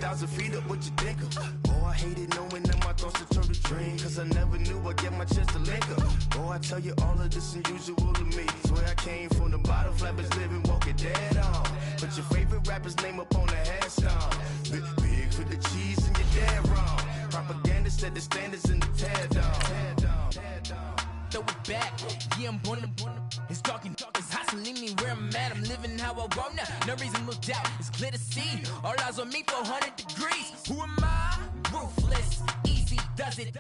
1,000 feet up, what you think of? Oh, I hated knowing that my thoughts would turn to dream, cause I never knew I'd get my chance to link up. Oh, I tell you all of this unusual to me. Swear I came from the bottom, flappers living, walking dead on. Put your favorite rapper's name up on the headstone. Big for the cheese and you're dead wrong. Propaganda set the standards in the tear down. Throw it back, yeah, I'm born to. It's talking, it's hustling me where I'm at. I'm living how I want now. No reason to doubt, it's clear to see. All eyes on me, 400 degrees. Who am I? Ruthless, easy, does it.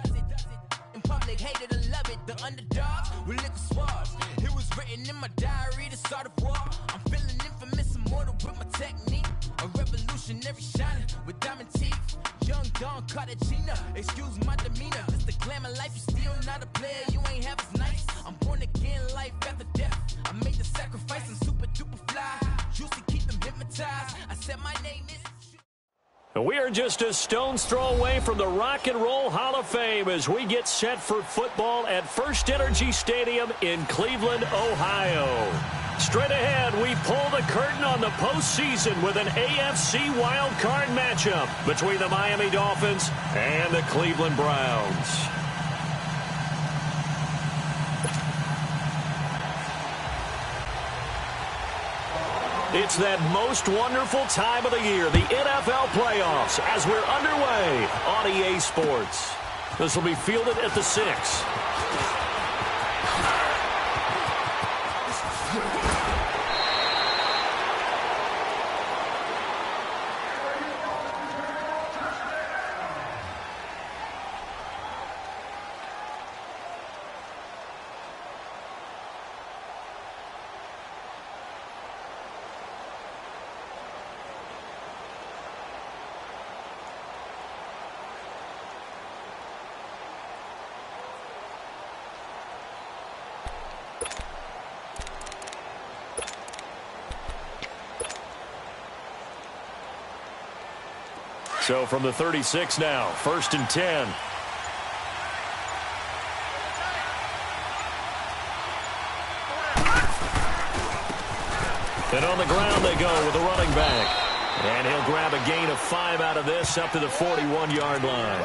In public, hated or love it. The underdogs with liquor swabs. It was written in my diary to start a war. I'm feeling infamous, immortal with my technique. A revolutionary shining with diamond teeth. Young Don Cartagena, excuse my demeanor. This the glamour life, you still not a player. You ain't half as nice. I'm born again, life after death. I made the sacrifice and super duper fly. Used to keep them hypnotized. I said my name is. We are just a stone's throw away from the Rock and Roll Hall of Fame as we get set for football at First Energy Stadium in Cleveland, Ohio. Straight ahead, we pull the curtain on the postseason with an AFC wildcard matchup between the Miami Dolphins and the Cleveland Browns. It's that most wonderful time of the year, the NFL playoffs, as we're underway on EA Sports. This will be fielded at the 6. So from the 36 now, 1st and 10. And on the ground they go with the running back. And he'll grab a gain of 5 out of this up to the 41-yard line.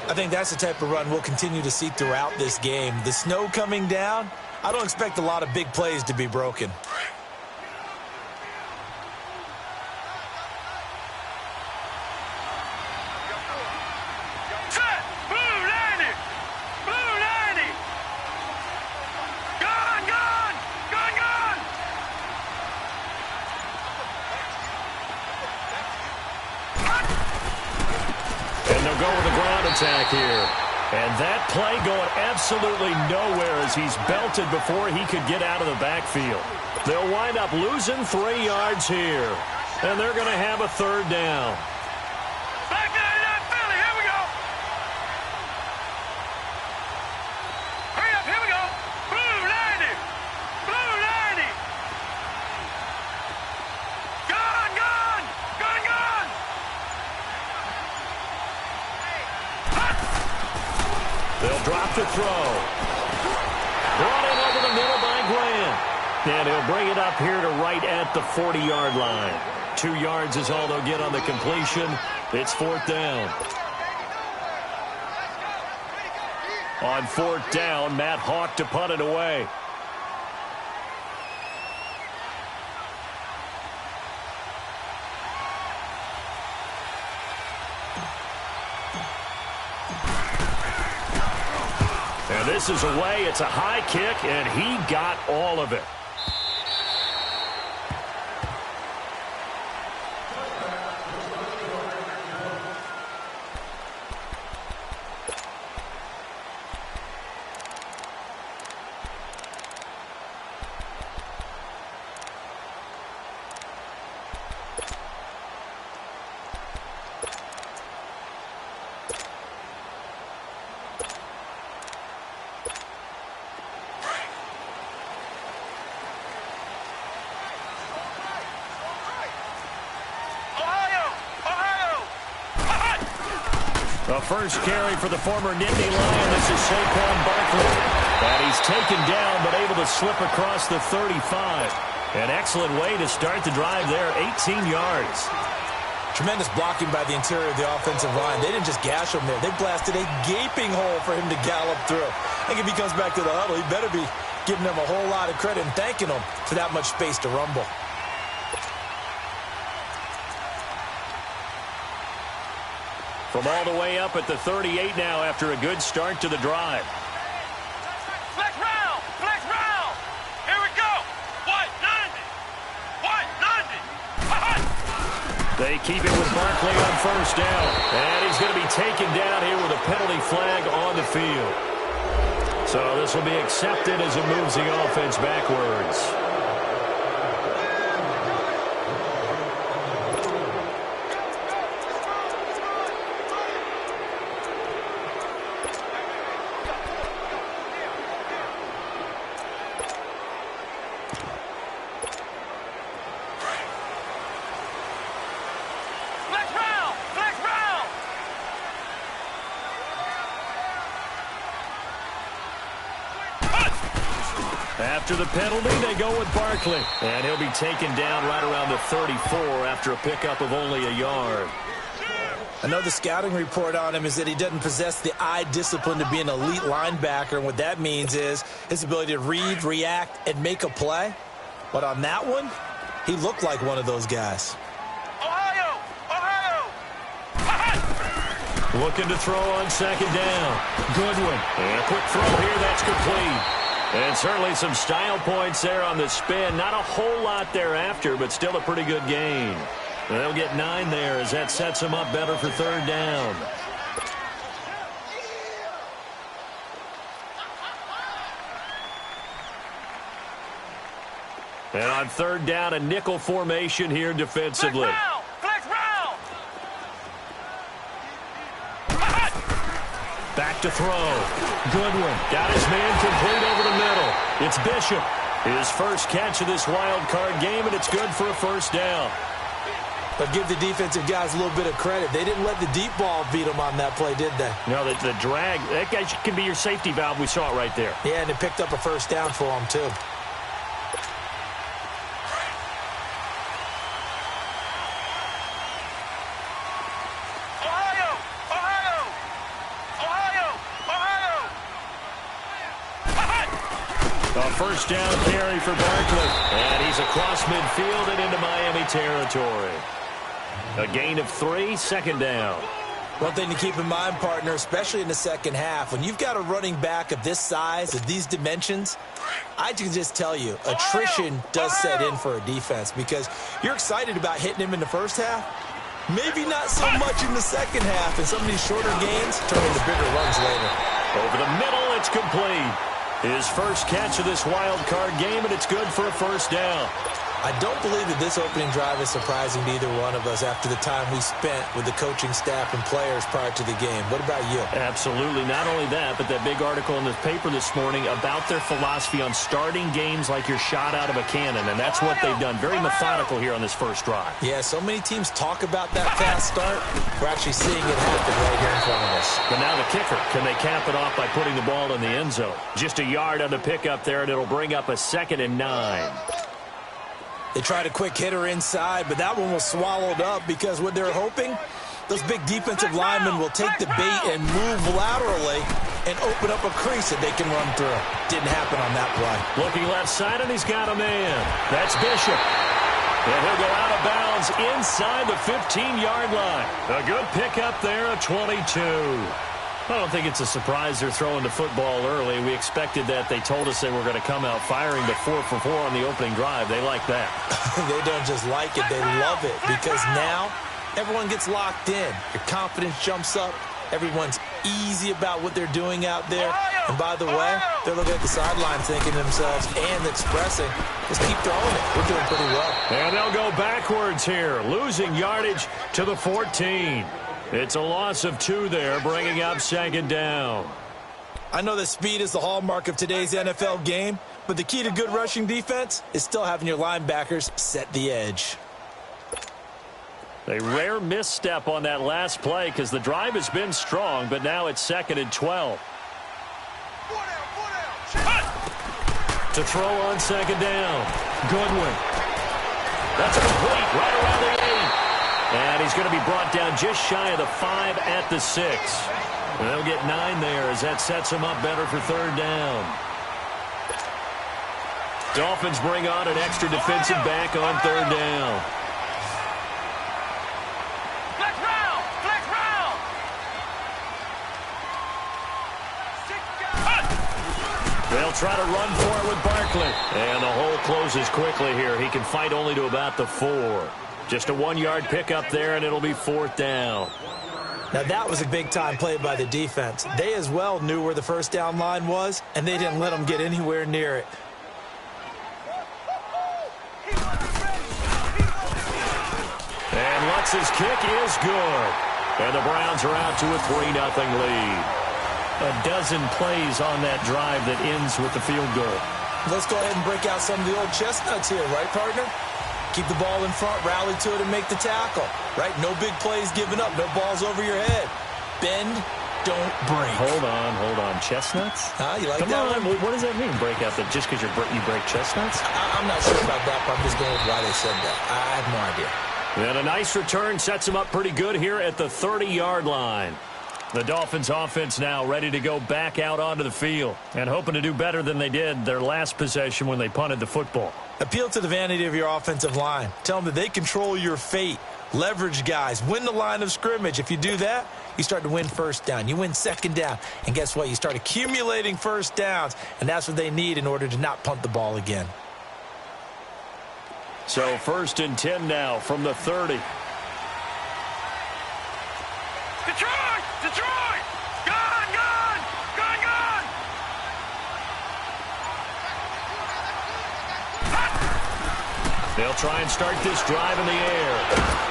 I think that's the type of run we'll continue to see throughout this game. The snow coming down, I don't expect a lot of big plays to be broken. Attack here. And that play going absolutely nowhere as he's belted before he could get out of the backfield. They'll wind up losing 3 yards here. And they're going to have a 3rd down. Back there, that Philly. Here we go. Hurry up. Here we go. Blue 90. Blue 90. Gone, gone. Gone, gone. They'll drop the throw. Brought in over the middle by Grant. And he'll bring it up here to right at the 40-yard line. 2 yards is all they'll get on the completion. It's 4th down. On 4th down, Matt Hawk to punt it away. And this is away. It's a high kick, and he got all of it. The first carry for the former Nittany Lion. This is Saquon Barkley. And he's taken down but able to slip across the 35. An excellent way to start the drive there, 18 yards. Tremendous blocking by the interior of the offensive line. They didn't just gash him there. They blasted a gaping hole for him to gallop through. I think if he comes back to the huddle, he better be giving them a whole lot of credit and thanking them for that much space to rumble. From all the way up at the 38 now after a good start to the drive. Flex round! Flex round! Here we go! White 90! White 90! They keep it with Barkley on first down. And he's going to be taken down here with a penalty flag on the field. So this will be accepted as it moves the offense backwards. After the penalty, they go with Barkley. And he'll be taken down right around the 34 after a pickup of only a yard. I know the scouting report on him is that he doesn't possess the eye discipline to be an elite linebacker. And what that means is his ability to read, react, and make a play. But on that one, he looked like one of those guys. Ohio! Ohio! Looking to throw on second down. Goodwin. And a quick throw here. That's complete. And certainly some style points there on the spin. Not a whole lot thereafter, but still a pretty good gain. They'll get 9 there as that sets them up better for third down. And on third down, a nickel formation here defensively. Flex round! Back to throw. Goodwin got his man complete over the middle. It's Bishop. His first catch of this wild card game, and it's good for a first down. But give the defensive guys a little bit of credit. They didn't let the deep ball beat them on that play, did they? No, the drag, that guy can be your safety valve. We saw it right there. Yeah, and it picked up a first down for them, too. First down carry for Barkley. And he's across midfield and into Miami territory. A gain of 3, second down. One thing to keep in mind, partner, especially in the second half, when you've got a running back of this size, of these dimensions, I can just tell you, attrition does set in for a defense because you're excited about hitting him in the first half. Maybe not so much in the second half, and some of these shorter gains turn into bigger runs later. Over the middle, it's complete. His first catch of this wild card game, and it's good for a first down. I don't believe that this opening drive is surprising to either one of us after the time we spent with the coaching staff and players prior to the game. What about you? Absolutely. Not only that, but that big article in the paper this morning about their philosophy on starting games like you're shot out of a cannon, and that's what they've done. Very methodical here on this first drive. Yeah, so many teams talk about that fast start. We're actually seeing it happen right here in front of us. But now the kicker, can they cap it off by putting the ball in the end zone? Just a yard on the pickup there, and it'll bring up a 2nd and 9. They tried a quick hitter inside, but that one was swallowed up because what they're hoping, those big defensive linemen will take the bait and move laterally and open up a crease that they can run through. Didn't happen on that play. Looking left side, and he's got a man. That's Bishop. And he'll go out of bounds inside the 15-yard line. A good pickup there, a 22. I don't think it's a surprise they're throwing the football early. We expected that. They told us they were going to come out firing the 4 for 4 on the opening drive. They like that. They don't just like it, they love it, because now everyone gets locked in. Your confidence jumps up. Everyone's easy about what they're doing out there. And by the way, they're looking at the sideline thinking to themselves and expressing, just keep throwing it. We're doing pretty well. And they'll go backwards here, losing yardage to the 14. It's a loss of 2 there, bringing up 2nd down. I know that speed is the hallmark of today's NFL game, but the key to good rushing defense is still having your linebackers set the edge. A rare misstep on that last play because the drive has been strong, but now it's 2nd and 12. To throw on 2nd down. Goodwin. That's complete right around the 8. And he's going to be brought down just shy of the 5 at the 6. And they'll get 9 there as that sets them up better for third down. Dolphins bring on an extra defensive back on third down. Flex round! Flex round! They'll try to run for it with Barkley. And the hole closes quickly here. He can fight only to about the 4. Just a 1-yard pickup there, and it'll be fourth down. Now, that was a big-time play by the defense. They as well knew where the first down line was, and they didn't let them get anywhere near it. And Lutz's kick is good. And the Browns are out to a 3-0 lead. A dozen plays on that drive that ends with the field goal. Let's go ahead and break out some of the old chestnuts here, right, partner? Keep the ball in front, rally to it, and make the tackle, right? No big plays given up, no balls over your head. Bend, don't break. Hold on. Chestnuts? You like Come that on, one? what does that mean, break out? That just because you break chestnuts? I'm not sure about that, but I'm just going with why they said that. I have no idea. And a nice return sets him up pretty good here at the 30-yard line. The Dolphins offense now ready to go back out onto the field and hoping to do better than they did their last possession when they punted the football. Appeal to the vanity of your offensive line. Tell them that they control your fate. Leverage guys. Win the line of scrimmage. If you do that, you start to win first down. You win second down. And guess what? You start accumulating first downs. And that's what they need in order to not punt the ball again. So 1st and 10 now from the 30. Detroit! Detroit! Gone! Gone! Gone! Gone! They'll try and start this drive in the air.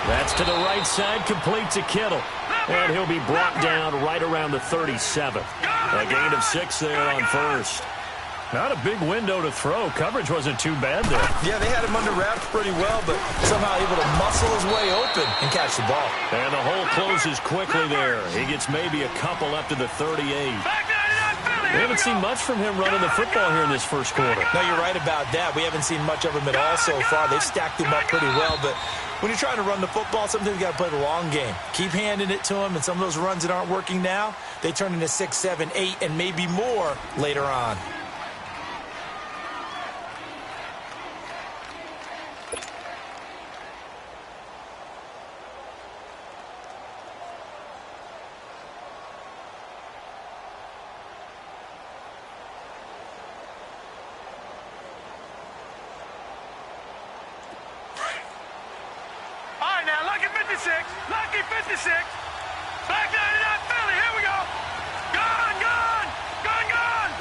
That's to the right side, complete to Kittle. And he'll be brought down right around the 37. A gain of 6 there on first. Not a big window to throw. Coverage wasn't too bad there. Yeah, they had him under wraps pretty well, but somehow able to muscle his way open and catch the ball. And the hole closes quickly there. He gets maybe a couple up to the 38. We haven't seen much from him running the football here in this first quarter. No, you're right about that. We haven't seen much of him at all so far. They've stacked him up pretty well, but when you're trying to run the football, sometimes you got to play the long game. Keep handing it to him, and some of those runs that aren't working now, they turn into 6, 7, 8, and maybe more later on. Lucky 56. Back 99 Philly. Here we go. Gone, gone. Gone, gone.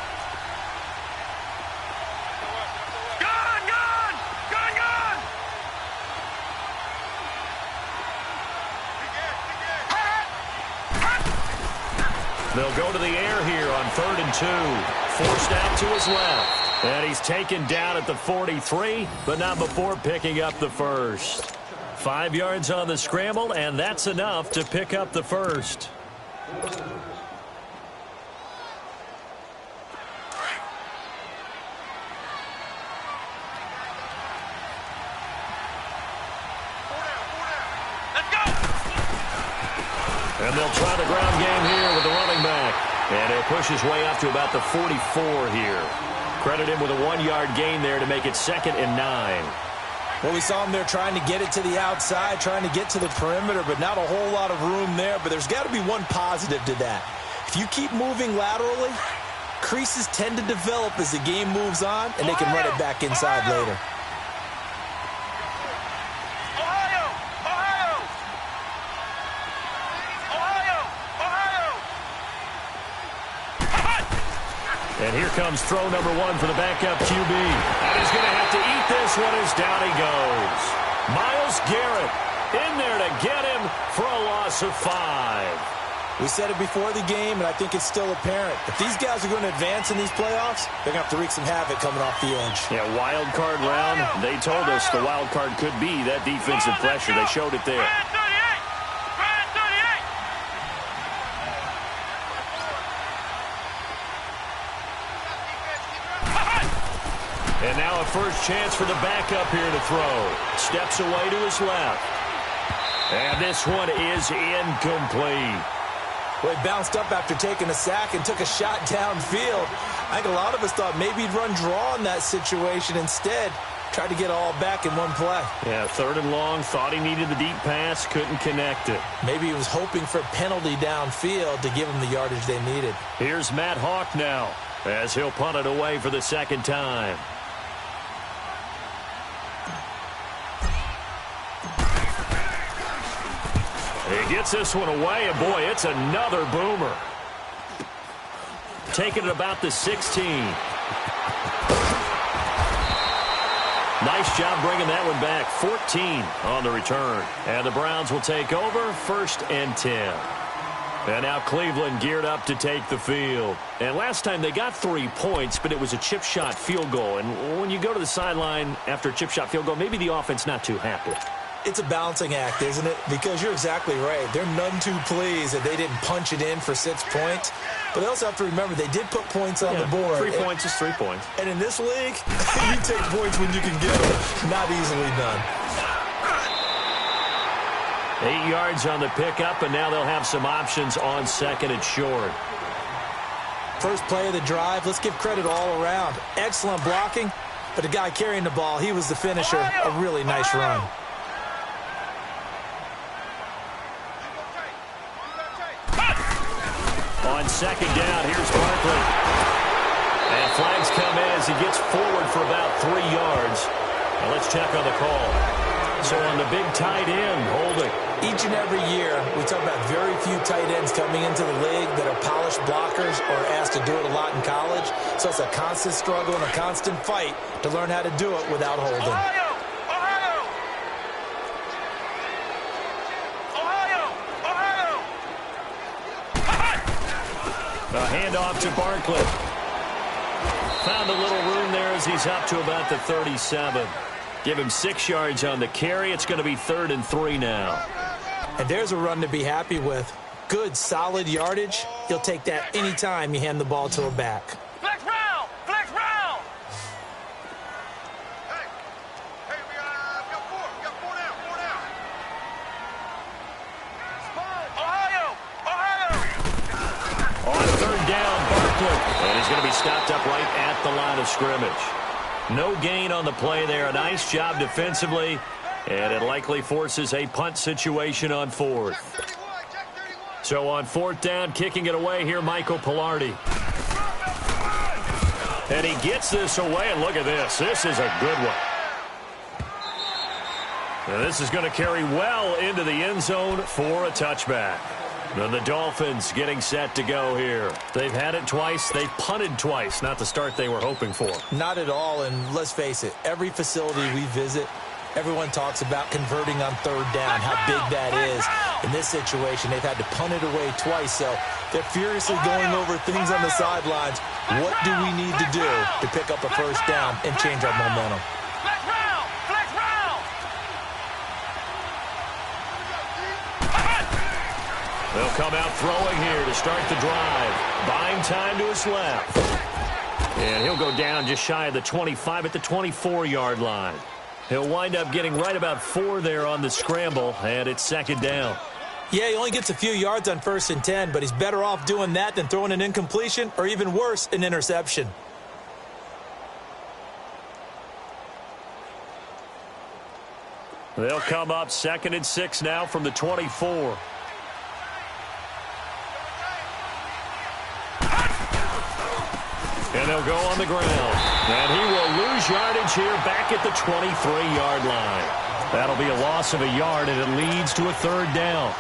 Gone, gone. Gone, gone. They'll go to the air here on 3rd and 2. Forced out to his left. And he's taken down at the 43, but not before picking up the first. 5 yards on the scramble, and that's enough to pick up the first. Let's go. And they'll try the ground game here with the running back. And he'll push his way up to about the 44 here. Credit him with a 1-yard gain there to make it 2nd and 9. Well, we saw him there trying to get it to the outside, trying to get to the perimeter, but not a whole lot of room there. But there's got to be one positive to that. If you keep moving laterally, creases tend to develop as the game moves on, and they can run it back inside later. Ohio! Ohio! Ohio! Ohio! And here comes throw number 1 for the backup QB. And he's going to have to eat this one as down he goes. Myles Garrett in there to get him for a loss of 5. We said it before the game, and I think it's still apparent. If these guys are going to advance in these playoffs, they're going to have to wreak some havoc coming off the edge. Yeah, wild card round. They told us the wild card could be that defensive pressure. They showed it there. And now a first chance for the backup here to throw. Steps away to his left. And this one is incomplete. Well, he bounced up after taking a sack and took a shot downfield. I think a lot of us thought maybe he'd run draw in that situation. Instead, tried to get it all back in one play. Yeah, 3rd and long, thought he needed the deep pass, couldn't connect it. Maybe he was hoping for a penalty downfield to give him the yardage they needed. Here's Matt Hawk now, as he'll punt it away for the 2nd time. He gets this one away, and boy, it's another boomer. Taking it about the 16. Nice job bringing that one back. 14 on the return. And the Browns will take over, 1st and 10. And now Cleveland geared up to take the field. And last time they got 3 points, but it was a chip shot field goal. And when you go to the sideline after a chip shot field goal, maybe the offense not too happy. It's a balancing act, isn't it? Because you're exactly right. They're none too pleased that they didn't punch it in for 6 points. But they also have to remember they did put points on the board. 3 points is 3 points. And in this league, you take points when you can get them. Not easily done. 8 yards on the pickup, and now they'll have some options on 2nd and short. First play of the drive, let's give credit all around. Excellent blocking, but the guy carrying the ball, he was the finisher. A really nice run. On 2nd down, here's Barkley. And flags come in as he gets forward for about 3 yards. Now let's check on the call. So on the big tight end, holding. Each and every year, we talk about very few tight ends coming into the league that are polished blockers or asked to do it a lot in college. So it's a constant struggle and a constant fight to learn how to do it without holding. A handoff to Barkley. Found a little room there as he's up to about the 37. Give him 6 yards on the carry. It's going to be 3rd and 3 now. And there's a run to be happy with. Good, solid yardage. He'll take that anytime you hand the ball to a back. Flex round! Flex round! Hey, we got 4. We got 4 down. 4 down. Ohio! On 3rd down, Barkley. And he's going to be stopped up right at the line of scrimmage. No gain on the play there. A nice job defensively. And it likely forces a punt situation on 4th. So on 4th down, kicking it away here, Michael Pilardi. And he gets this away, and look at this. This is a good one. And this is going to carry well into the end zone for a touchback. And the Dolphins getting set to go here. They've had it twice. They've punted twice. Not the start they were hoping for. Not at all, and let's face it, every facility we visit, everyone talks about converting on 3rd down, how big that is. In this situation, they've had to punt it away twice, so they're furiously going over things on the sidelines. What do we need to do to pick up a 1st down and change our momentum? They'll come out throwing here to start the drive. Buying time to his left. And he'll go down just shy of the 25 at the 24-yard line. He'll wind up getting right about 4 there on the scramble, and it's 2nd down. Yeah, he only gets a few yards on 1st and 10, but he's better off doing that than throwing an incompletion or even worse, an interception. They'll come up 2nd and 6 now from the 24. And they'll go on the ground. And he will lose yardage here back at the 23-yard line. That'll be a loss of a yard, and it leads to a 3rd down.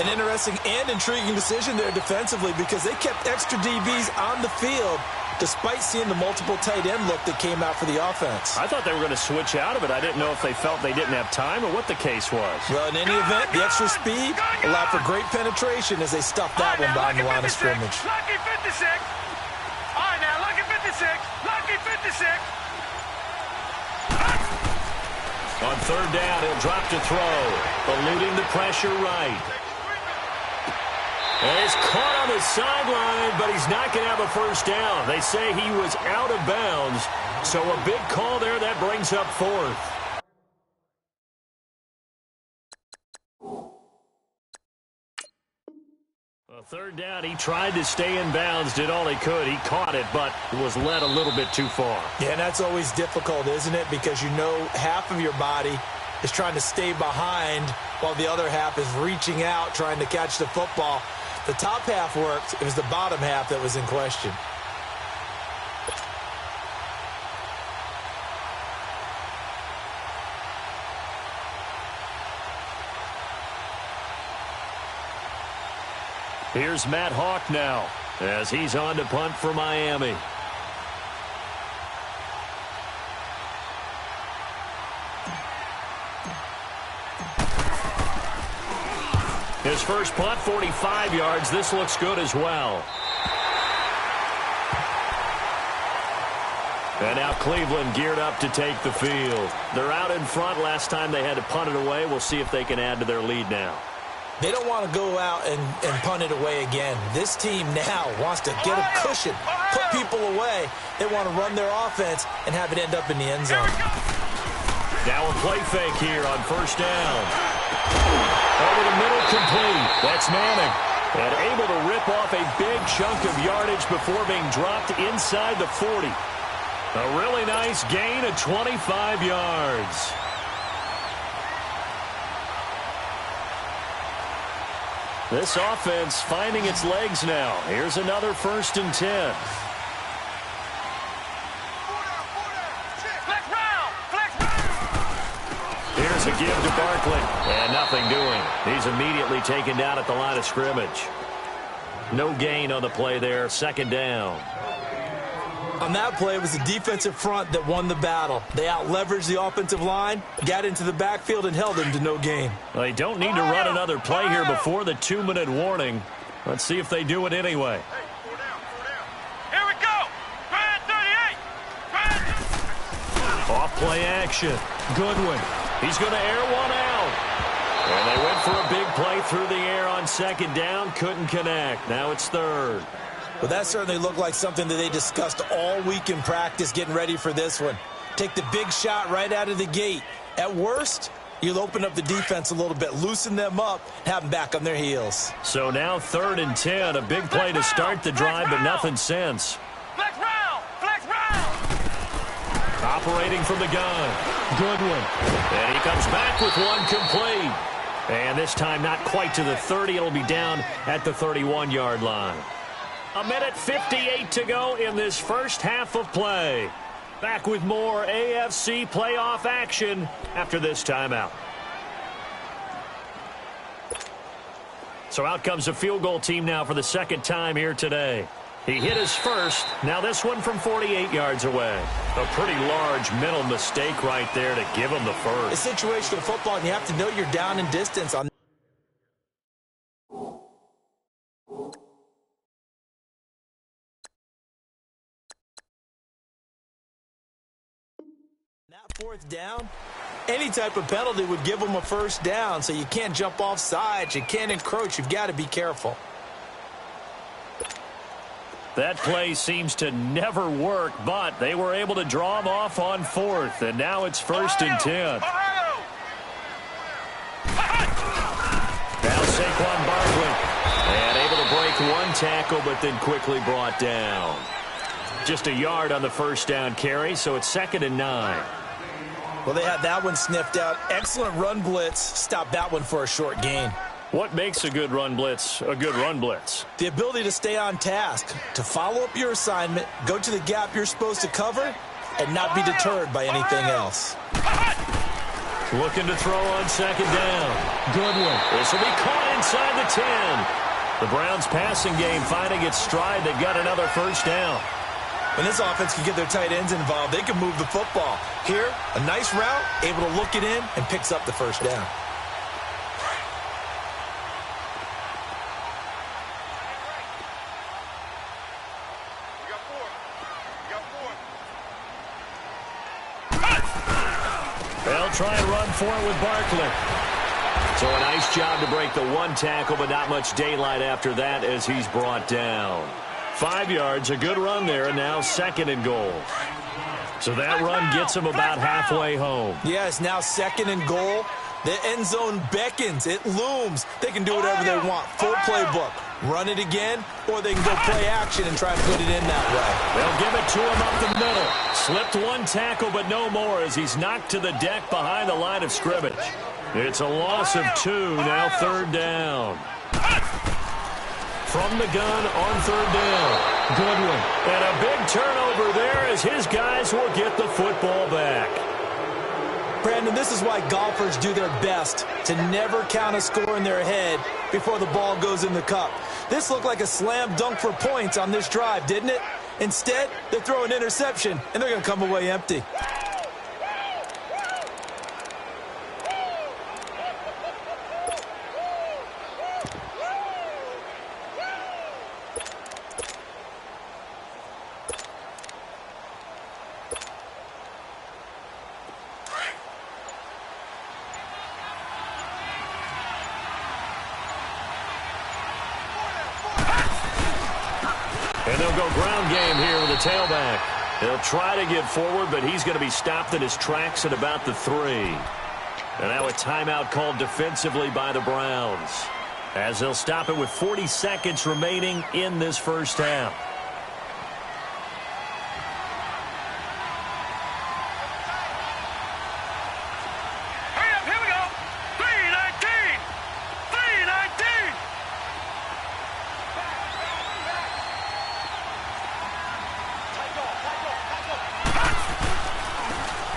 An interesting and intriguing decision there defensively because they kept extra DBs on the field despite seeing the multiple tight end look that came out for the offense. I thought they were going to switch out of it. I didn't know if they felt they didn't have time or what the case was. Well, in any event, the extra speed allowed for great penetration as they stuffed that one behind the line of scrimmage. Lucky 56. All right, now, lucky 56. Lucky 56. On 3rd down, he'll drop to throw, eluding the pressure right. And he's caught on the sideline, but he's not going to have a 1st down. They say he was out of bounds, so a big call there that brings up 4th. Third down, he tried to stay in bounds, did all he could. He caught it, but was led a little bit too far. Yeah, and that's always difficult, isn't it? Because you know half of your body is trying to stay behind while the other half is reaching out, trying to catch the football. The top half worked. It was the bottom half that was in question. Here's Matt Hawk now as he's on to punt for Miami. His first punt, 45 yards. This looks good as well. And now Cleveland geared up to take the field. They're out in front. Last time they had to punt it away. We'll see if they can add to their lead now. They don't want to go out and punt it away again. This team now wants to get a cushion, put people away. They want to run their offense and have it end up in the end zone. Now a play fake here on first down. Over the middle, complete. That's Manning. And able to rip off a big chunk of yardage before being dropped inside the 40. A really nice gain of 25 yards. This offense finding its legs now. Here's another 1st and 10. Here's a give to Barkley. And nothing doing. He's immediately taken down at the line of scrimmage. No gain on the play there. 2nd down. On that play, it was the defensive front that won the battle. They out-leveraged the offensive line, got into the backfield, and held them to no gain. They don't need to run another play here before the 2-minute warning. Let's see if they do it anyway. Here we go. 38. Off play action. Goodwin. He's going to air one out. And they went for a big play through the air on 2nd down. Couldn't connect. Now it's 3rd. Well, that certainly looked like something that they discussed all week in practice getting ready for this one. Take the big shot right out of the gate. At worst, you'll open up the defense a little bit, loosen them up, have them back on their heels. So now 3rd and 10. A big play to start the drive, but nothing since. Flex round. Flex round. Operating from the gun. Goodwin. And he comes back with one complete. And this time not quite to the 30. It'll be down at the 31-yard line. 1:58 to go in this first half of play. Back with more AFC playoff action after this timeout. So out comes a field goal team now for the 2nd time here today. He hit his first. Now this one from 48 yards away. A pretty large mental mistake right there to give him the first. It's situational football, and you have to know you're down in distance on that 4th down. Any type of penalty would give them a 1st down, so you can't jump off sides. You can't encroach. You've got to be careful. That play seems to never work, but they were able to draw him off on 4th, and now it's 1st and 10. Now Saquon Barkley, and able to break one tackle, but then quickly brought down. Just a yard on the 1st down carry, so it's 2nd and 9. Well, they had that one sniffed out. Excellent run blitz. Stopped that one for a short gain. What makes a good run blitz a good run blitz? The ability to stay on task, to follow up your assignment, go to the gap you're supposed to cover, and not be deterred by anything else. Looking to throw on 2nd down. Goodwin. This will be caught inside the 10. The Browns passing game finding its stride. They've got another 1st down. When this offense can get their tight ends involved, they can move the football. Here, a nice route, able to look it in, and picks up the 1st down. They'll try and run for it with Barkley. So a nice job to break the one tackle, but not much daylight after that as he's brought down. 5 yards, a good run there, and now 2nd and goal. So that run gets him about halfway home. Yeah, it's now 2nd and goal. The end zone beckons. It looms. They can do whatever they want. Full playbook. Run it again, or they can go play action and try to put it in that way. They'll give it to him up the middle. Slipped one tackle, but no more as he's knocked to the deck behind the line of scrimmage. It's a loss of 2, now 3rd down. From the gun on 3rd down. Goodwin. And a big turnover there as his guys will get the football back. Brandon, this is why golfers do their best to never count a score in their head before the ball goes in the cup. This looked like a slam dunk for points on this drive, didn't it? Instead, they throw an interception, and they're going to come away empty. And they'll go ground game here with a tailback. He'll try to get forward, but he's going to be stopped in his tracks at about the 3. And now a timeout called defensively by the Browns, as they'll stop it with 40 seconds remaining in this first half.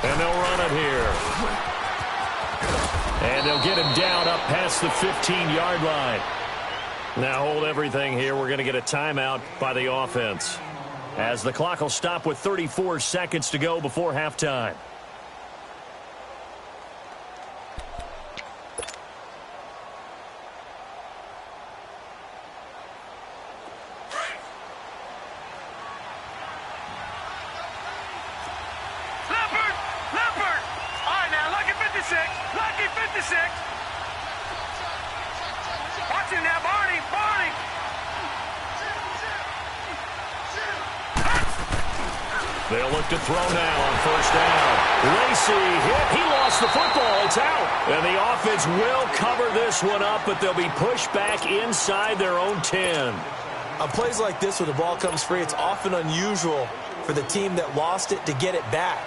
And they'll run it here. And they'll get him down up past the 15-yard line. Now hold everything here. We're going to get a timeout by the offense, as the clock will stop with 34 seconds to go before halftime. They'll look to throw now on 1st down. Lacey hit. He lost the football. It's out. And the offense will cover this one up, but they'll be pushed back inside their own 10. On plays like this, when the ball comes free, it's often unusual for the team that lost it to get it back,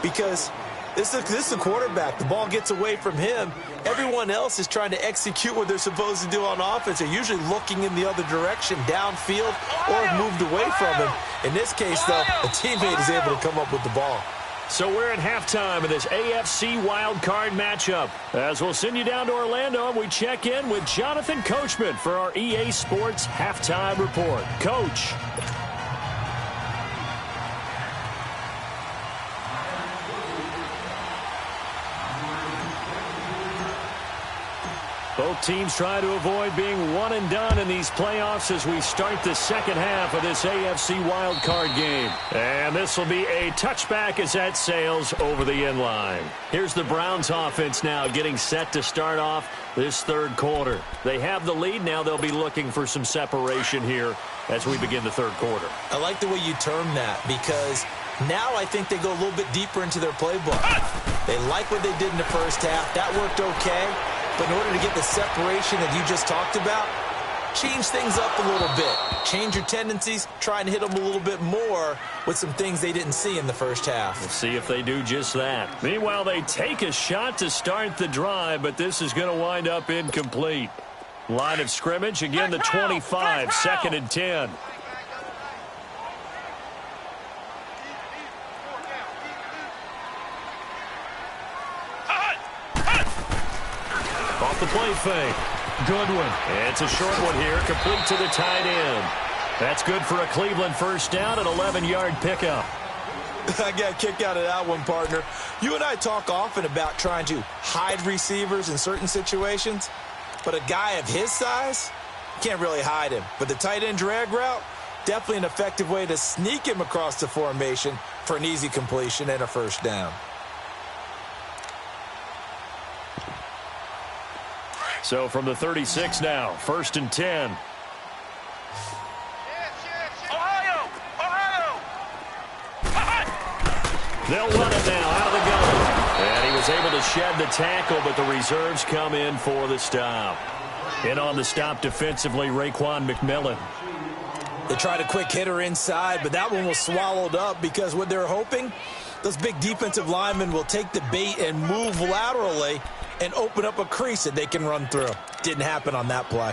because this is the quarterback. The ball gets away from him. Everyone else is trying to execute what they're supposed to do on offense. They're usually looking in the other direction, downfield, or have moved away from him. In this case, though, a teammate is able to come up with the ball. So we're at halftime of this AFC wildcard matchup, as we'll send you down to Orlando and we check in with Jonathan Coachman for our EA Sports Halftime Report. Coach. Both teams try to avoid being one and done in these playoffs as we start the second half of this AFC wildcard game. And this will be a touchback as that sails over the end line. Here's the Browns offense now getting set to start off this 3rd quarter. They have the lead. Now they'll be looking for some separation here as we begin the 3rd quarter. I like the way you term that, because now I think they go a little bit deeper into their playbook. They like what they did in the first half. That worked okay. But in order to get the separation that you just talked about, change things up a little bit. Change your tendencies, try and hit them a little bit more with some things they didn't see in the first half. We'll see if they do just that. Meanwhile, they take a shot to start the drive, but this is going to wind up incomplete. Line of scrimmage, again the 25, 2nd and 10. Off the play fake. Goodwin. It's a short one here, complete to the tight end. That's good for a Cleveland first down, an 11-yard pickup. I got a kick out of that one, partner. You and I talk often about trying to hide receivers in certain situations, but a guy of his size, can't really hide him. But the tight end drag route, definitely an effective way to sneak him across the formation for an easy completion and a first down. So from the 36 now, 1st and 10. Ohio! They'll run it now out of the gun. And he was was able to shed the tackle, but the reserves come in for the stop. In on the stop defensively, Raekwon McMillan. They tried a quick hitter inside, but that one was swallowed up because what they're hoping, those big defensive linemen will take the bait and move laterally and open up a crease that they can run through. Didn't happen on that play.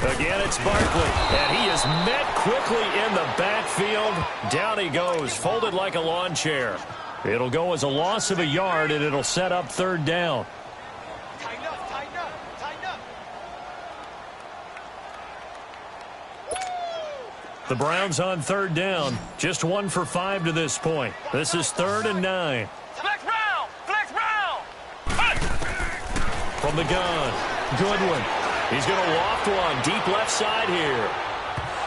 Again, it's Barkley, and he is met quickly in the backfield. Down he goes, folded like a lawn chair. It'll go as a loss of a yard, and it'll set up third down. Tighten up, tighten up, tighten up. The Browns on third down, just 1 for 5 to this point. This is 3rd and 9. Flex round, flex round. From the gun, Goodwin. He's going to loft one deep left side here.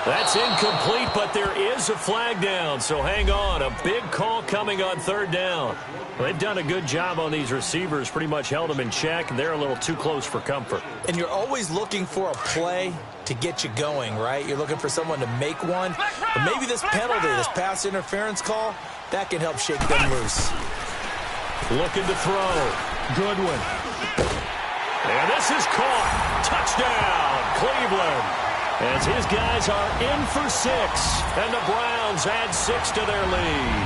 That's incomplete, but there is a flag down, so hang on. A big call coming on third down. They've done a good job on these receivers, pretty much held them in check. They're a little too close for comfort. And you're always looking for a play to get you going, right? You're looking for someone to make one. But maybe this penalty, this pass interference call, that can help shake them loose. Looking to throw. Goodwin. And this is caught. Touchdown, Cleveland. As his guys are in for 6, and the Browns add 6 to their lead.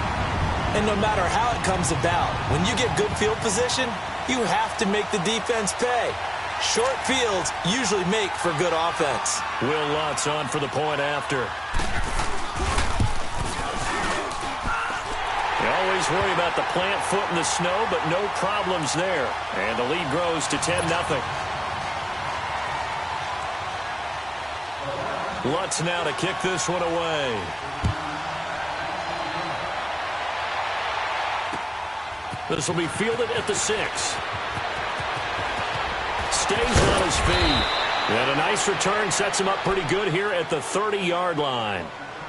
And no matter how it comes about, when you get good field position, you have to make the defense pay. Short fields usually make for good offense. Will Lutz on for the point after. You always worry about the plant foot in the snow, but no problems there. And the lead grows to 10-0. Lutz now to kick this one away. This will be fielded at the 6. Stays on his feet. And a nice return sets him up pretty good here at the 30-yard line.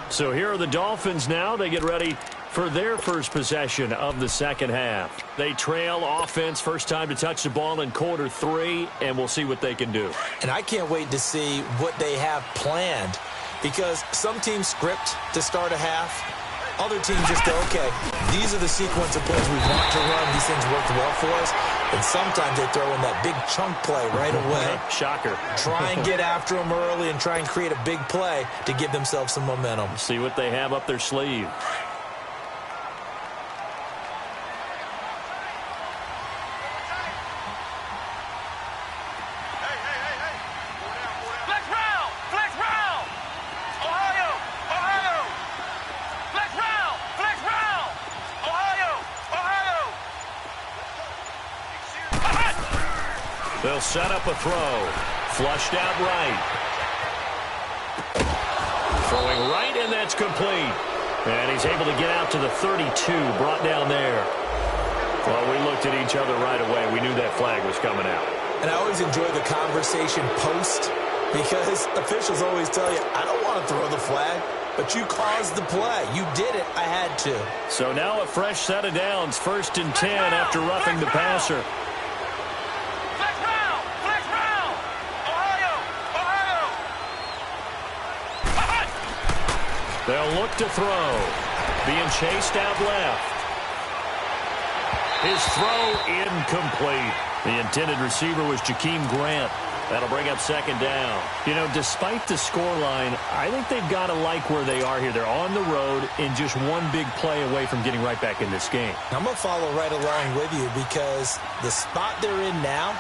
So here are the Dolphins now. They get ready for their first possession of the second half. They trail offense, first time to touch the ball in quarter 3, and we'll see what they can do. And I can't wait to see what they have planned, because some teams script to start a half. Other teams just go, okay, these are the sequence of plays we want to run. These things worked well for us. And sometimes they throw in that big chunk play right away. Shocker. Try and get after them early and try and create a big play to give themselves some momentum. See what they have up their sleeve. They'll set up a throw. Flushed out right. Throwing right, and that's complete. And he's able to get out to the 32, brought down there. Well, we looked at each other right away. We knew that flag was coming out. And I always enjoy the conversation post, because officials always tell you, I don't want to throw the flag, but you caused the play. You did it. I had to. So now a fresh set of downs, 1st and 10 after roughing the passer. They'll look to throw. Being chased out left. His throw incomplete. The intended receiver was Jakeem Grant. That'll bring up 2nd down. You know, despite the scoreline, I think they've got to like where they are here. They're on the road and just one big play away from getting right back in this game. I'm going to follow right along with you, because the spot they're in now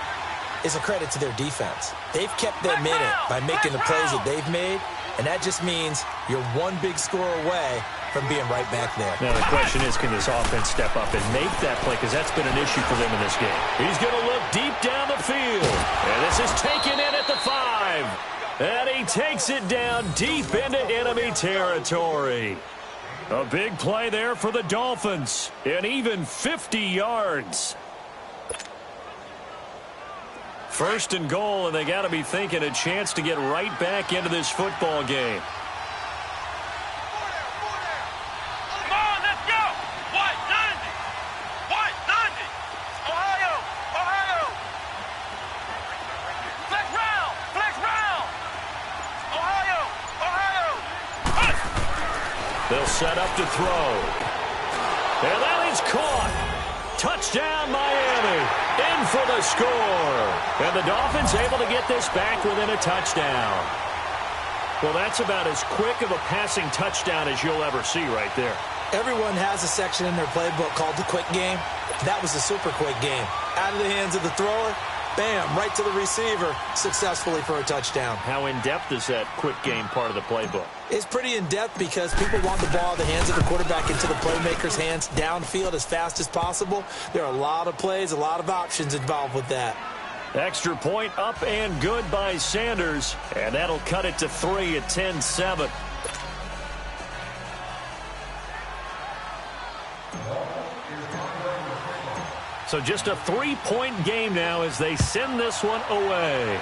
is a credit to their defense. They've kept them in it by making the plays that they've made. And that just means you're one big score away from being right back there. Now, the question is, can this offense step up and make that play? Because that's been an issue for them in this game. He's going to look deep down the field. And this is taken in at the 5. And he takes it down deep into enemy territory. A big play there for the Dolphins. And even 50 yards. 1st and goal, and they got to be thinking a chance to get right back into this football game. Come on, let's go! White, 90! White, 90! Ohio! Ohio! Flex They'll set up to throw. And that is caught. Touchdown, Miami. In for the score. And the Dolphins able to get this back within a touchdown. Well, that's about as quick of a passing touchdown as you'll ever see right there. Everyone has a section in their playbook called the quick game. That was a super quick game. Out of the hands of the thrower, bam, right to the receiver, successfully for a touchdown. How in-depth is that quick game part of the playbook? It's pretty in-depth because people want the ball out of the hands of the quarterback into the playmaker's hands downfield as fast as possible. There are a lot of plays, a lot of options involved with that. Extra point up and good by Sanders, and that'll cut it to 3 at 10-7. So just a 3-point game now as they send this one away.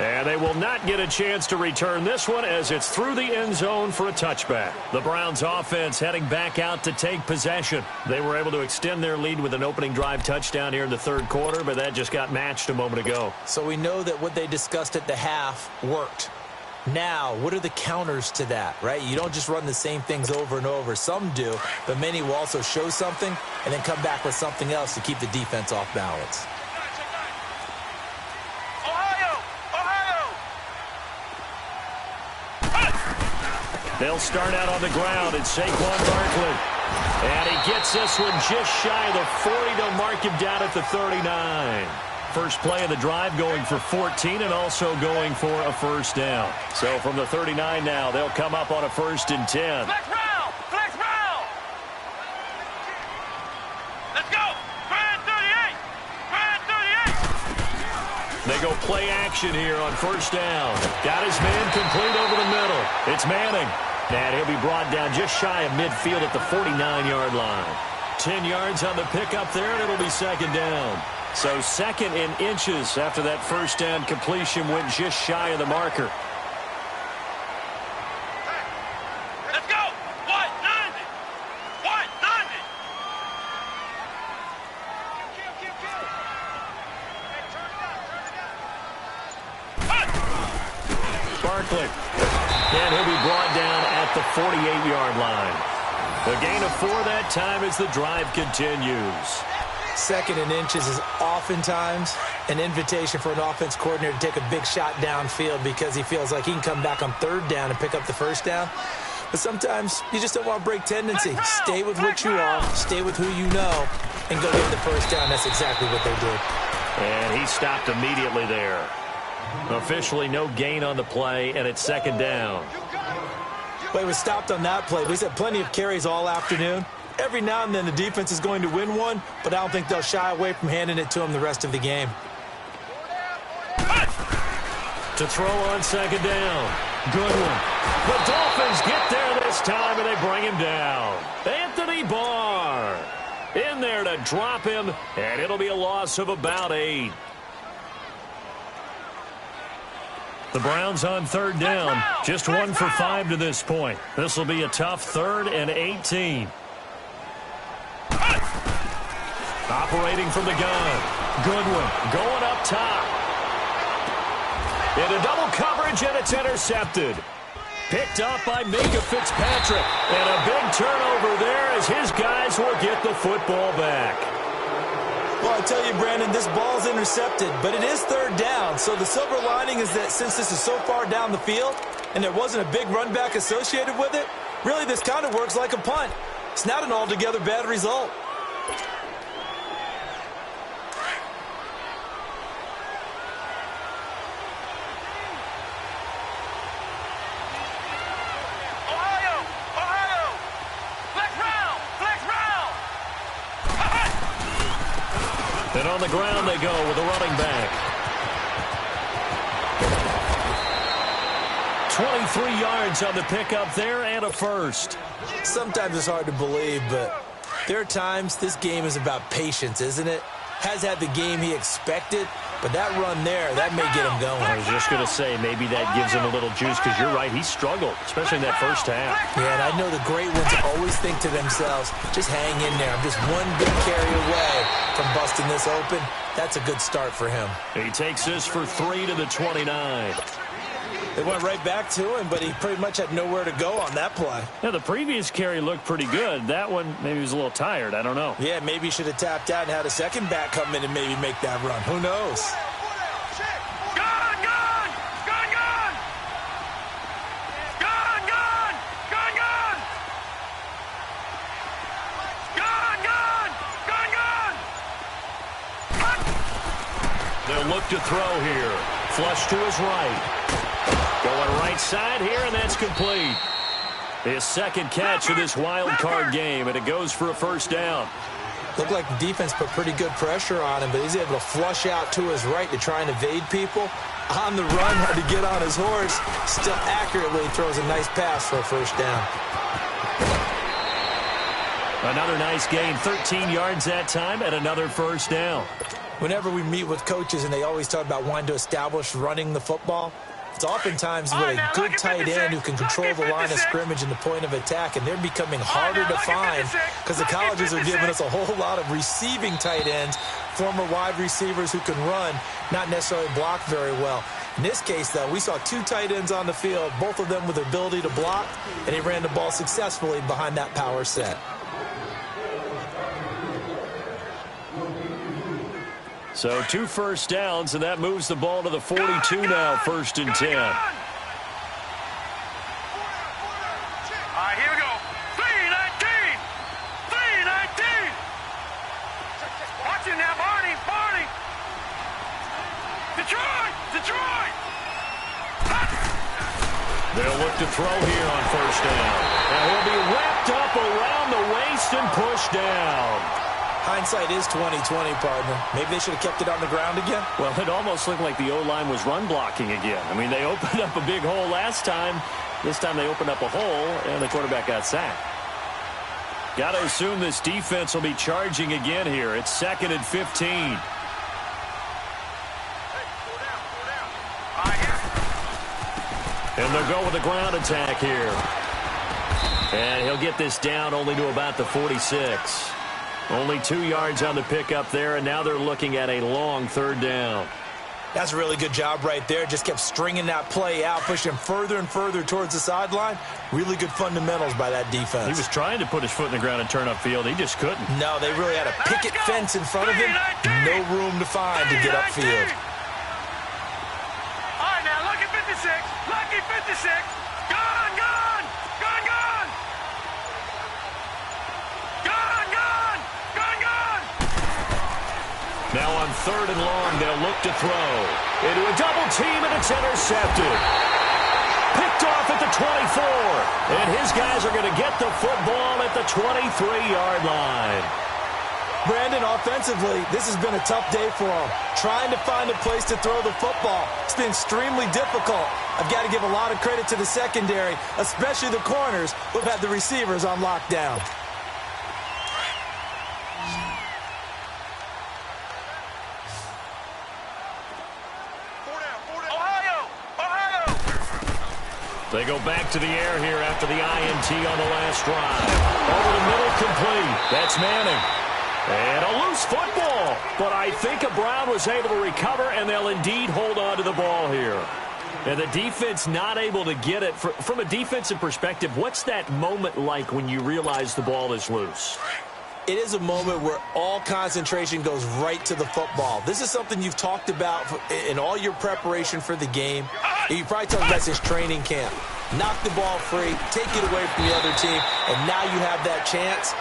And they will not get a chance to return this one as it's through the end zone for a touchback. The Browns offense heading back out to take possession. They were able to extend their lead with an opening drive touchdown here in the third quarter, but that just got matched a moment ago. So we know that what they discussed at the half worked. Now, what are the counters to that, right? You don't just run the same things over and over. Some do, but many will also show something and then come back with something else to keep the defense off balance. They'll start out on the ground. It's Saquon Barkley. And he gets this one just shy of the 40. They'll mark him down at the 39. First play of the drive going for 14 and also going for a first down. So from the 39 now, they'll come up on a 1st and 10. Flex round! Flex round! Let's go! Grand 38! Grand 38! They go play action here on first down. Got his man complete over the middle. It's Manning. And he'll be brought down just shy of midfield at the 49-yard line. 10 yards on the pickup there, and it'll be second down. So 2nd in inches after that first down completion went just shy of the marker. Let's go! 190! 190! Barkley. And he'll be brought down at the 48-yard line. The gain of 4 that time as the drive continues. 2nd in inches is oftentimes an invitation for an offense coordinator to take a big shot downfield because he feels like he can come back on 3rd down and pick up the first down. But sometimes you just don't want to break tendency. Stay with what you are, stay with who you know, and go get the first down. That's exactly what they did. And he stopped immediately there. Officially no gain on the play, and it's 2nd down. Well, he was stopped on that play. He's had plenty of carries all afternoon. Every now and then the defense is going to win one, but I don't think they'll shy away from handing it to him the rest of the game. To throw on 2nd down. Good one. The Dolphins get there this time, and they bring him down. Anthony Barr in there to drop him, and it'll be a loss of about 8. The Browns on 3rd down. Just 1 for 5 to this point. This will be a tough 3rd and 18. Operating from the gun. Goodwin going up top. Into double coverage, and it's intercepted. Picked up by Minka Fitzpatrick. And a big turnover there as his guys will get the football back. Well, I tell you, Brandon, this ball's intercepted, but it is 3rd down. So the silver lining is that since this is so far down the field and there wasn't a big run back associated with it, really this kind of works like a punt. It's not an altogether bad result. And on the ground they go with a running back. 23 yards on the pickup there and a first. Sometimes it's hard to believe, but there are times this game is about patience, isn't it? Has had the game he expected, but that run there, that may get him going. I was just going to say, maybe that gives him a little juice, because you're right, he struggled, especially in that first half. Yeah, and I know the great ones always think to themselves, just hang in there. I'm just one big carry away from busting this open. That's a good start for him. He takes this for 3 to the 29. It went right back to him, but he pretty much had nowhere to go on that play. Yeah, the previous carry looked pretty good. That one, maybe he was a little tired. I don't know. Yeah, maybe he should have tapped out and had a second back come in and maybe make that run. Who knows? They'll look to throw here. Flush to his right. Going right side here, and that's complete. His second catch of this wild card game, and it goes for a first down. Looked like the defense put pretty good pressure on him, but he's able to flush out to his right to try and evade people. On the run, had to get on his horse. Still accurately throws a nice pass for a first down. Another nice gain, 13 yards that time, and another first down. Whenever we meet with coaches and they always talk about wanting to establish running the football, it's oftentimes with a good tight end who can control the line of scrimmage and the point of attack, and they're becoming harder to find because the colleges are giving us a whole lot of receiving tight ends, former wide receivers who can run, not necessarily block very well. In this case, though, we saw two tight ends on the field, both of them with the ability to block, and he ran the ball successfully behind that power set. So 2 first downs, and that moves the ball to the 42 now, 1st and 10. All right, here we go. 3-19. 3-19. Watch it now, Barney. Detroit. They'll look to throw here on first down. And he'll be wrapped up around the waist and pushed down. Hindsight is 20/20, partner. Maybe they should have kept it on the ground again. Well, it almost looked like the O-line was run blocking again. I mean, they opened up a big hole last time. This time they opened up a hole, and the quarterback got sacked. Got to assume this defense will be charging again here. It's 2nd and 15. And they'll go with a ground attack here. And he'll get this down only to about the 46. Only 2 yards on the pickup there, and now they're looking at a long 3rd down. That's a really good job right there. Just kept stringing that play out, pushing him further and further towards the sideline. Really good fundamentals by that defense. He was trying to put his foot in the ground and turn upfield. He just couldn't. No, they really had a picket fence in front of him. No room to find to get upfield. All right, now, lucky 56. Lucky 56. Gone. Now on 3rd and long, they'll look to throw. Into a double team, and it's intercepted. Picked off at the 24. And his guys are going to get the football at the 23-yard line. Brandon, offensively, this has been a tough day for him. Trying to find a place to throw the football. It's been extremely difficult. I've got to give a lot of credit to the secondary, especially the corners who've had the receivers on lockdown. They go back to the air here after the INT on the last drive. Over the middle, complete. That's Manning. And a loose football. But I think Brown was able to recover, and they'll indeed hold on to the ball here. And the defense not able to get it. From a defensive perspective, what's that moment like when you realize the ball is loose? It is a moment where all concentration goes right to the football. This is something you've talked about in all your preparation for the game. You probably talked about this training camp. Knock the ball free, take it away from the other team, and now you have that chance.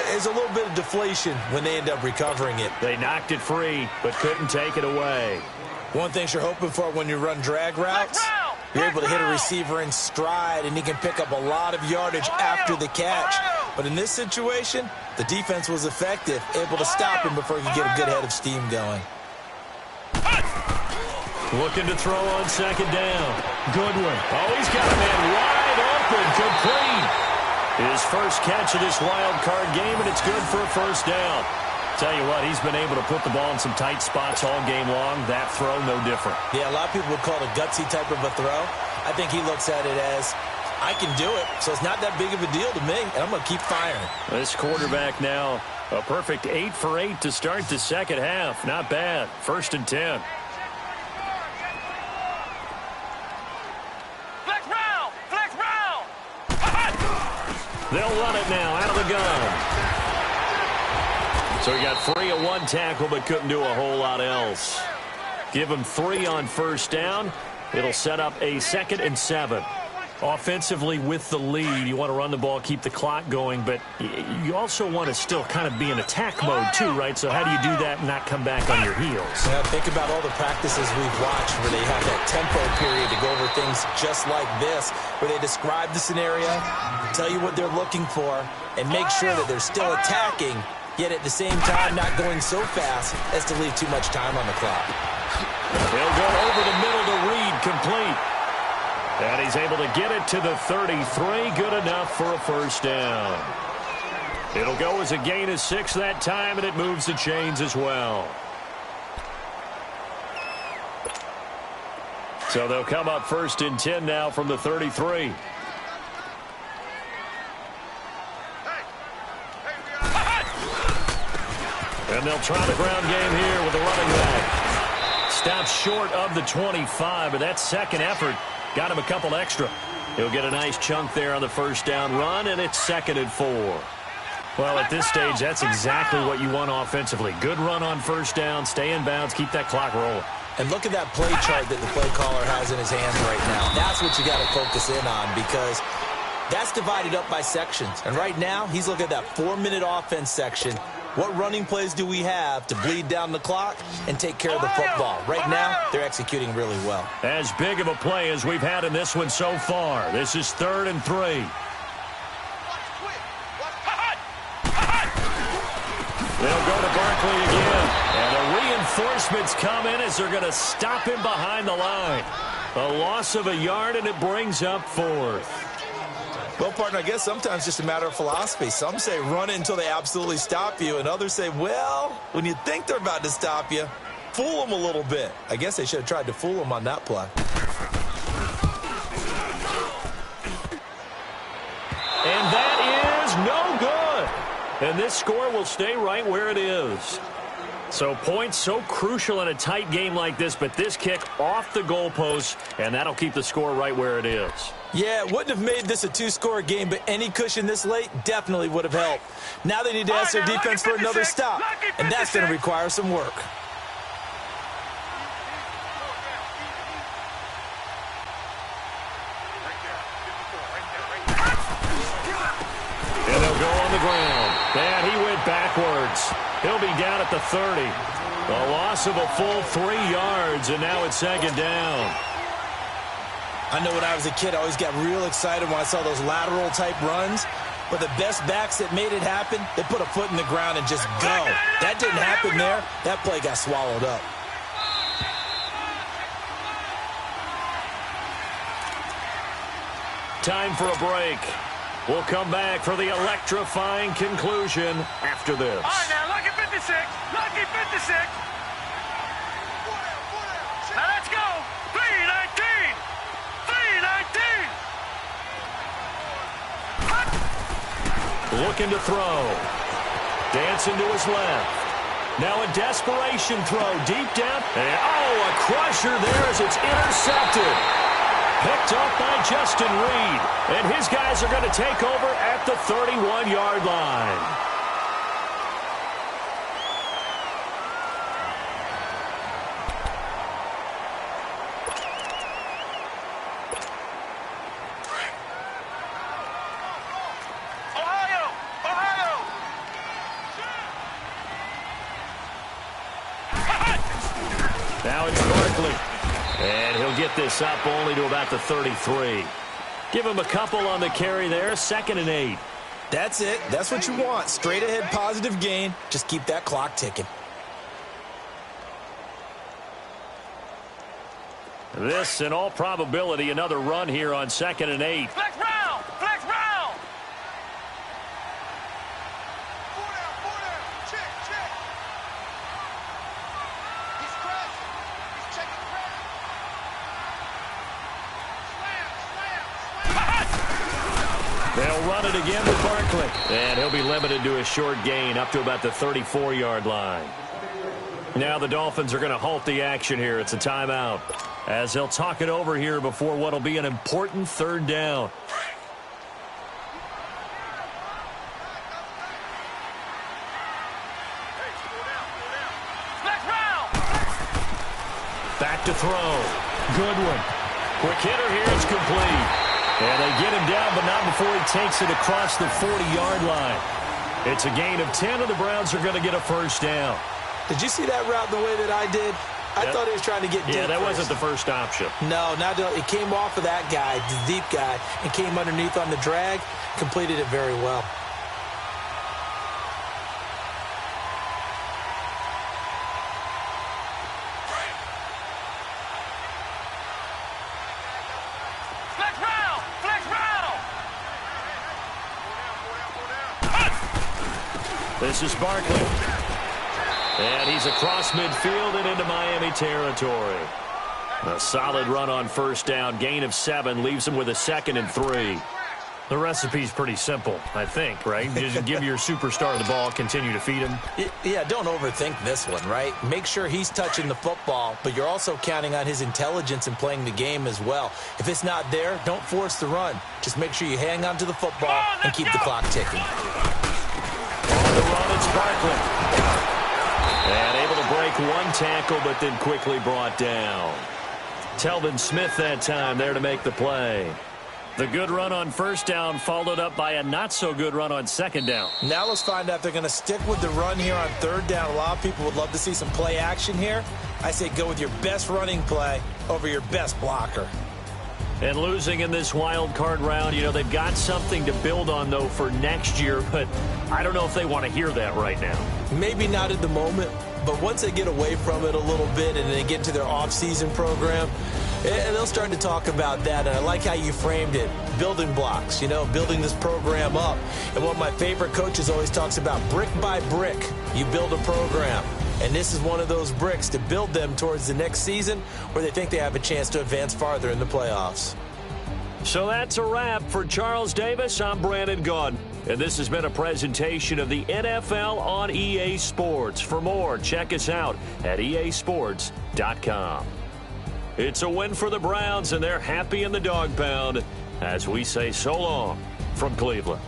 There's a little bit of deflation when they end up recovering it. They knocked it free, but couldn't take it away. One thing you're hoping for when you run drag routes, you're able to hit a receiver in stride, and he can pick up a lot of yardage after the catch. But in this situation, the defense was effective, able to stop him before he could get a good head of steam going. Looking to throw on 2nd down. Goodwin. Oh, he's got a man wide open, complete. His first catch of this wild card game, and it's good for a first down. Tell you what, he's been able to put the ball in some tight spots all game long. That throw, no different. Yeah, a lot of people would call it a gutsy type of a throw. I think he looks at it as, I can do it, so it's not that big of a deal to me, and I'm going to keep firing. This quarterback now, a perfect 8 for 8 to start the second half. Not bad. 1st and 10. They'll run it now out of the gun. So he got free of one tackle but couldn't do a whole lot else. Give him 3 on first down. It'll set up a 2nd and 7. Offensively with the lead, you want to run the ball, keep the clock going, but you also want to still kind of be in attack mode too, right? So how do you do that and not come back on your heels? Yeah, think about all the practices we've watched where they have that tempo period to go over things just like this, where they describe the scenario, tell you what they're looking for, and make sure that they're still attacking, yet at the same time not going so fast as to leave too much time on the clock. He'll go over the middle to Reed, complete. And he's able to get it to the 33, good enough for a first down. It'll go as a gain of 6 that time, and it moves the chains as well. So they'll come up 1st and 10 now from the 33. And they'll try the ground game here with the running back. Stops short of the 25, but that second effort got him a couple extra. He'll get a nice chunk there on the first down run, and it's 2nd and 4. Well, at this stage, that's exactly what you want offensively. Good run on first down, stay in bounds, keep that clock rolling. And look at that play chart that the play caller has in his hands right now. That's what you got to focus in on, because that's divided up by sections. And right now, he's looking at that 4-minute offense section. What running plays do we have to bleed down the clock and take care of the football? Right now, they're executing really well. As big of a play as we've had in this one so far. This is 3rd and 3. They'll go to Barkley again. And the reinforcements come in as they're going to stop him behind the line. A loss of a yard, and it brings up 4th. Well, partner, I guess sometimes just a matter of philosophy. Some say run it until they absolutely stop you, and others say, well, when you think they're about to stop you, fool them a little bit. I guess they should have tried to fool them on that play. And that is no good. And this score will stay right where it is. So points so crucial in a tight game like this, but this kick off the goalpost, and that'll keep the score right where it is. Yeah, it wouldn't have made this a 2-score game, but any cushion this late definitely would have helped. Now they need to ask their defense for another stop, and that's going to require some work. And they'll go on the ground. And he went backwards. He'll be down at the 30. A loss of a full 3 yards, and now it's 2nd down. I know when I was a kid, I always got real excited when I saw those lateral-type runs. But the best backs that made it happen, they put a foot in the ground and just go. That didn't happen there. That play got swallowed up. Time for a break. We'll come back for the electrifying conclusion after this. All right, now, lucky 56. Lucky 56. Now, let's go. 319. 319. Looking to throw. Dancing to his left. Now a desperation throw deep down. And, a crusher there as it's intercepted. Picked up by Justin Reed. And his guys are going to take over at the 31-yard line. Now it's Barkley. And he'll get this up only to about the 33. Give him a couple on the carry there. 2nd and 8. That's it. That's what you want. Straight ahead positive gain. Just keep that clock ticking. This, in all probability, another run here on 2nd and 8. Flex round! Flex round! He's crashing. He's checking the ground. Slam! They'll run it again with Barkley. And he'll be limited to a short gain up to about the 34-yard line. Now the Dolphins are going to halt the action here. It's a timeout, as they'll talk it over here before what will be an important 3rd down. Back to throw. Goodwin. Quick hitter here. It's complete. And they get him down, but not before he takes it across the 40-yard line. It's a gain of 10, and the Browns are going to get a first down. Did you see that route the way that I did? I thought he was trying to get deep. Yeah, that first. wasn't the first option. No, it came off of that guy, the deep guy, and came underneath on the drag, completed it very well. Flex round! Flex round! This is Barkley. And he's across midfield and into Miami territory. A solid run on first down. Gain of 7 leaves him with a 2nd and 3. The recipe's pretty simple, I think, right? Just give your superstar the ball, continue to feed him. Yeah, don't overthink this one, right? Make sure he's touching the football, but you're also counting on his intelligence in playing the game as well. If it's not there, don't force the run. Just make sure you hang on to the football and keep the clock ticking. On the run, it's Barkley. And able to break one tackle, but then quickly brought down. Telvin Smith that time there to make the play. The good run on first down followed up by a not-so-good run on second down. Now let's find out if they're going to stick with the run here on third down. A lot of people would love to see some play action here. I say go with your best running play over your best blocker. And losing in this wild card round, you know, they've got something to build on, though, for next year. But I don't know if they want to hear that right now. Maybe not at the moment, but once they get away from it a little bit and they get into their off-season program, and they'll start to talk about that. And I like how you framed it, building blocks, you know, building this program up. And one of my favorite coaches always talks about brick by brick, you build a program. And this is one of those bricks to build them towards the next season where they think they have a chance to advance farther in the playoffs. So that's a wrap for Charles Davis. I'm Brandon Gaudin. And this has been a presentation of the NFL on EA Sports. For more, check us out at easports.com. It's a win for the Browns, and they're happy in the dog pound as we say so long from Cleveland.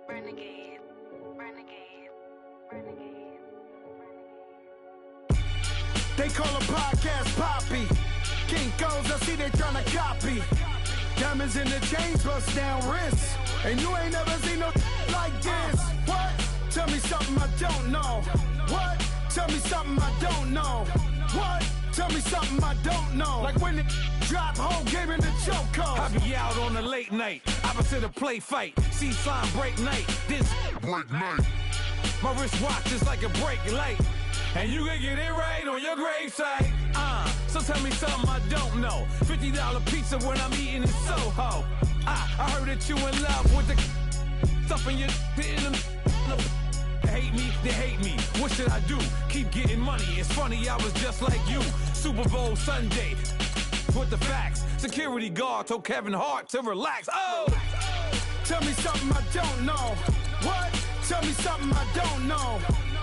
Renegade, renegade, renegade, renegade. They call a podcast Poppy. Kinkos, I see they tryna copy. Diamonds in the chains, bust down wrists. And you ain't never seen no like this. What? Tell me something I don't know. What? Tell me something I don't know. What? Tell me something I don't know. Like when it drop, whole game in the chokehold. I be out on a late night, opposite a play fight. See slime break night, this break night. My wristwatch is like a break light. And you can get it right on your gravesite. So tell me something I don't know. $50 pizza when I'm eating in Soho. I heard that you in love with the stuff in your hate me, they hate me. What should I do? Keep getting money. It's funny, I was just like you. Super Bowl Sunday with the facts. Security guard told Kevin Hart to relax. Oh! Tell me something I don't know. What? Tell me something I don't know.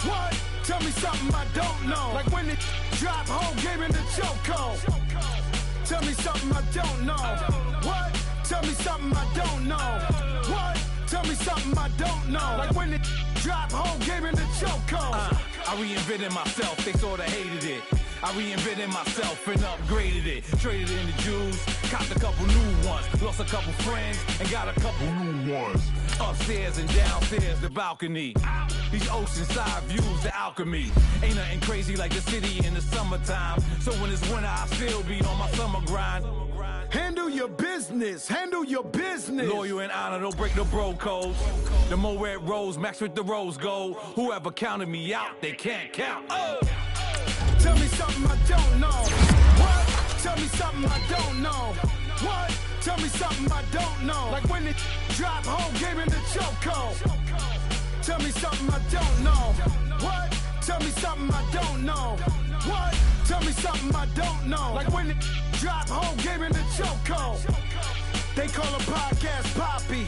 What? Tell me something I don't know. Like when it drop, whole game in the chokehold. Tell me something I don't know. What? Tell me something I don't know. What? Tell me something I don't know. Like when it drop, whole game in the chokehold. I reinvented myself, they sorta hated it. I reinvented myself and upgraded it. Traded in the Jews, copped a couple new ones. Lost a couple friends and got a couple new ones. Upstairs and downstairs, the balcony. These oceanside views, the alchemy. Ain't nothing crazy like the city in the summertime. So when it's winter, I still be on my summer grind. Handle your business. Handle your business. Loyal and honor, don't break the bro codes. The more red rose, max with the rose gold. Whoever counted me out, they can't count. Oh! Tell me something I don't know. What? Tell me something I don't know. What? Tell me something I don't know. Like when it drop, whole game in the chokehold. Tell me something I don't know. What? Tell me something I don't know. What? Tell me something I don't know. Like when it drop, whole game in the chokehold. They call a podcast Poppy.